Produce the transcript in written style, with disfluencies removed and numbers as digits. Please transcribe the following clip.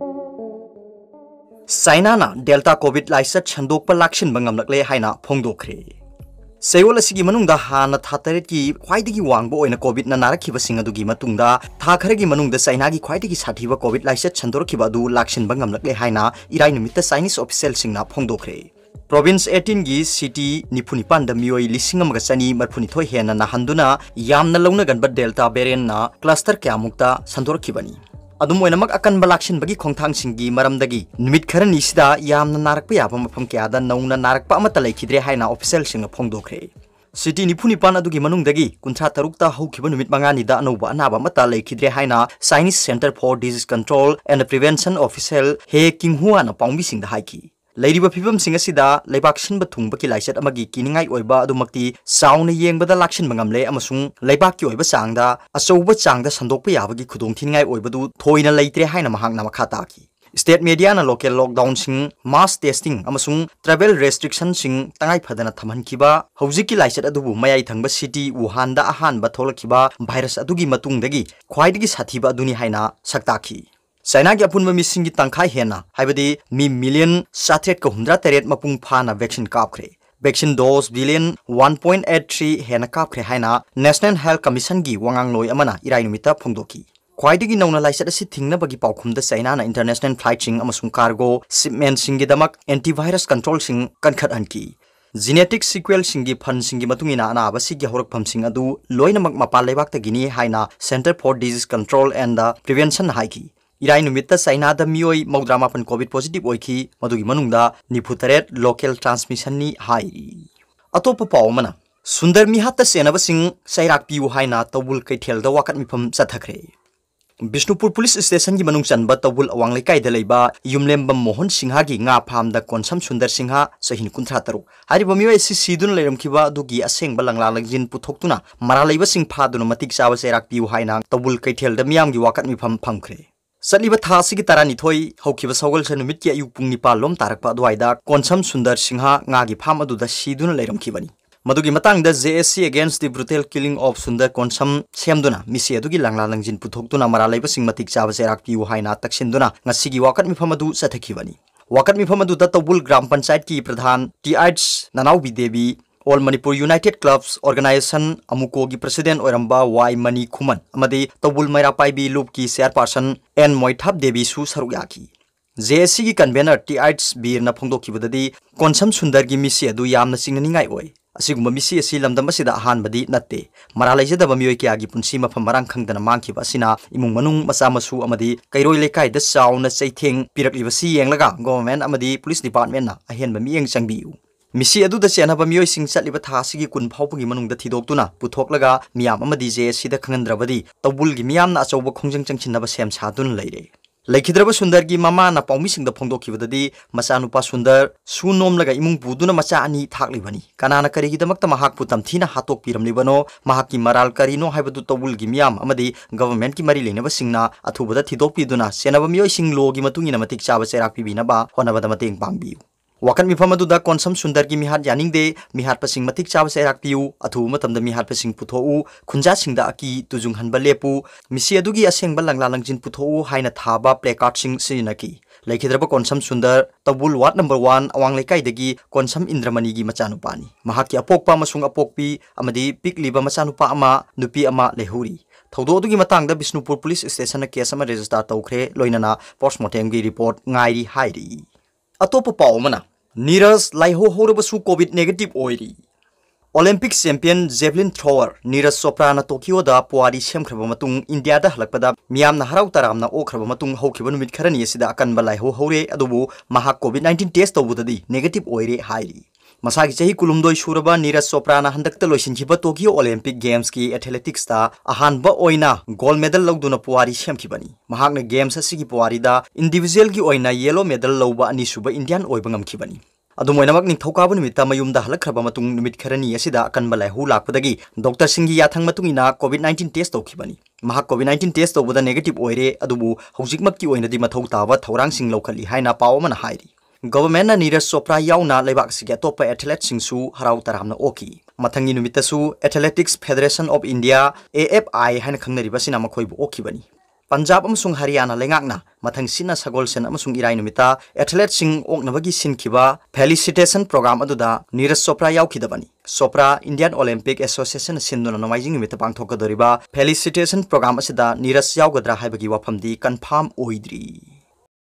China na Delta COVID laisat chandok pa lakshin bangam lakle haina phongdokre. Seoul asigi manungda hana thatare ki khwaidagi wangbo oina COVID na narakhiba singadugi matungda tha kharagi manungda China gi khwaidagi sathiba COVID laisat chandorkhiba du lakshin bangam lakle haina irai numita Chinese official singna phongdokre. Province 18 gi city nipunipan da mioi lising amaga chani marphunithoi hena na handuna yamna lawna ganba Delta variant na cluster kyamukta sandorkhibani. Adum oinamak akan balakshin bagi khongthang singgi maramdagi numit kharani sida yamna narakpa yaba mafam kyada nauna narakpa amata laikhidre haina official singa phongdokre. City nipunipan adugi manungdagi kuntha tarukta hokhiba numit mangani da anoba anaba mata laikhidre haina Chinese Center for Disease Control and Prevention official He Kinghua na paungbi singda haiki. Lairiba phibam singa sida leibak shinba thungba ki laisat amagi kiningai oiba adumakti sauna yengbada lakshin bangamle amasung leibak ki oiba changda achouba changda sandokpa yabagi khudong thingai oibadu thoina leitre haina mahakna makhata ki. State media na local lockdown sing mass testing amasung travel restriction sing tangai phadana thamhankiba hojiki laisat adubu mayai thangba city Wuhan da ahan ba tholakhiba virus adugi matungdagi khwaidagi sathiba aduni haina saktakhi. China gi apunba misingi tangkhai hena haibadi mi million satret ko 100 mapung phana vaccine kapkhre. Vaccine dose billion 1.83 hena kapkhre haina National Health Commission gi wangang loi amana irai numita phongdoki. Khwaidagi nauna laisat asi thingna bagi paukhumda China na international flight sing amasung cargo shipment singi damak antivirus control sing kankhat anki. Genetic sequel singi phan singi matungina ana abasi gi horakpham sing adu loinamak mapal lebak ta gini haina Center for Disease Control and Prevention haiki. Irai numita China da mioi maudramapan COVID positive oiki madugi manungda niputaret local transmission ni hai. Atopa pawmana Sundar mihata senaba sing sairak piu haina tawul kaithel da wakat mifam chathakre. Bishnupur Police Station gi manung chanba tawul awanglai kai da leiba Yumlembam Mohan Singha gi nga pham da konsam Sundar Singha sahin kunthra taruk hariba mioi si sidun leiramkhiba dugi asengba langla langjin puthoktuna mara leiba sing phaduna matik chawa sairak piu haina tawul kaithel da miyam gi wakat mifam phamkhre. Saliba thasigi tarani thoi haukiba sawal sanumit ki ayuk pung nipal lom tarakpa adwaida konsam Sundar Singha ngagi pham aduda siduna leiramkhibani. Madugi matangda JSC against the brutal killing of Sundar konsam semduna misi adugi langla langjin puthokduna mara leiba sing matik chawa serak piu haina taksinduna ngasigi wakat mifam adu sathakibani. Wakat mifam adu da Tawul Gram Panchayat ki pradhan TH Nanaubi Devi All Manipur United Clubs Organization Amuko gi President Oiramba Y Mani Khuman amadi Tawul Mairapai bi Loop ki Chairperson N Moithap Devi su saruyaki. JSC gi convener TH Bir na phongdokibadadi konsam Sundar gi misi adu yamna singningai oi. Asigumba misi asi lamdam asida ahanbadi natte mara laijadaba mioi kya gi punsi mafam marang khangdana mangkhiba asina imung manung macha masu amadi kairoi lekai da chauna chaitheng pirakliba si yenglaga government amadi police department na ahenba miyeng changbiu. Misi adu da chenaba mioi sing chatliba thasigi kun phawpagi manungda thidoktuna puthoklaga miyam amadi JSC da khangandrabadi Tawul gi miyam na achouba khongjang changchinaba sem sadun leire. Laikhidraba Sundar gi mama na paumi singda phongdokhibadadi machanupa Sundar su nomlaga imung buduna macha ani thaklibani. Kanana karigidamakta mahakpu tamthina hatok piramlibano mahakki maral karino haibadu Tawul gi miyam amadi government ki mari lenaba singna athubada thidokpiduna senaba mioi sing lo gi matungina matik chaba serak pibinaba honabada mateng pangbiu. Wakan mifam adu da konsam Sundar gi mihat yaningde mihat pasing matik chawa serak piu athu matamda mihat pasing puthou khunja singda aki tujung hanba lepu misi adugi asengba langla langjin puthou haina thaba placard sing sinaki laikhidraba konsam Sundar Tawul Ward number 1 awang lekai dagi konsam Indramani gi machanupani mahaki apokpa masung apokpi amadi pikliba machanupa ama nupi ama lehuri thodo adugi matangda Bishnupur Police Station na case ama register tawkhre loinana postmortem gi report ngairi hairi. Atopa pawmana Neeraj laiho horobasu COVID negative oiri. Olympic champion javelin thrower Neeraj Chopra na Tokyo da puari semkhraba matung India da halakpada miyamna harau taramna okhraba matung hokhiba numit kharani asida akanba laiho hore adubu mahak COVID-19 test tawbudadi negative oire hairi. Masagi chahi kulumdoi suraba Neeraj Chopra na handakta loisinchiba Tokyo Olympic Games ki athletics ta ahanba oina gold medal lawduna puari semkhibani. Mahakna games asigi puari da individual gi oina yellow medal lawba ani suba Indian oiba ngamkhibani. Adumoinamak ningthokaba numita mayumda halakhraba matung numit kharani asida akanba laihu lakpadagi Dr. Singhi yathang matungina COVID-19 test tawkhibani. Mahak COVID-19 test tawbada negative oire adubu hojikmakki oinadi mathau tawa thorang sing lawkhali haina pawmana hairi. Government na Neeraj Chopra yauna lebak sige topa athlete singsu harau taramna oki. Mathangi numitasu Athletics Federation of India AFI haina khangnariba sina makhoibu okibani. Punjab अमसुंग हरियाणा लेंगाकना मथंग सिना सगोलसेन अमसुंग इराई नुमिता athlete सिंग ओकनबगी सिनखिबा फेलिसिटेशन प्रोग्राम अदुदा नीरज चोपड़ा याउखिदबनी चोपड़ा इंडियन ओलंपिक एसोसिएशन सिंदुना नोमाइजिंग नुमिता पांगथोकदोरिबा फेलिसिटेशन प्रोग्राम असिदा नीरज याउगद्रा हाइबगी वाफमदी कन्फर्म ओइद्री।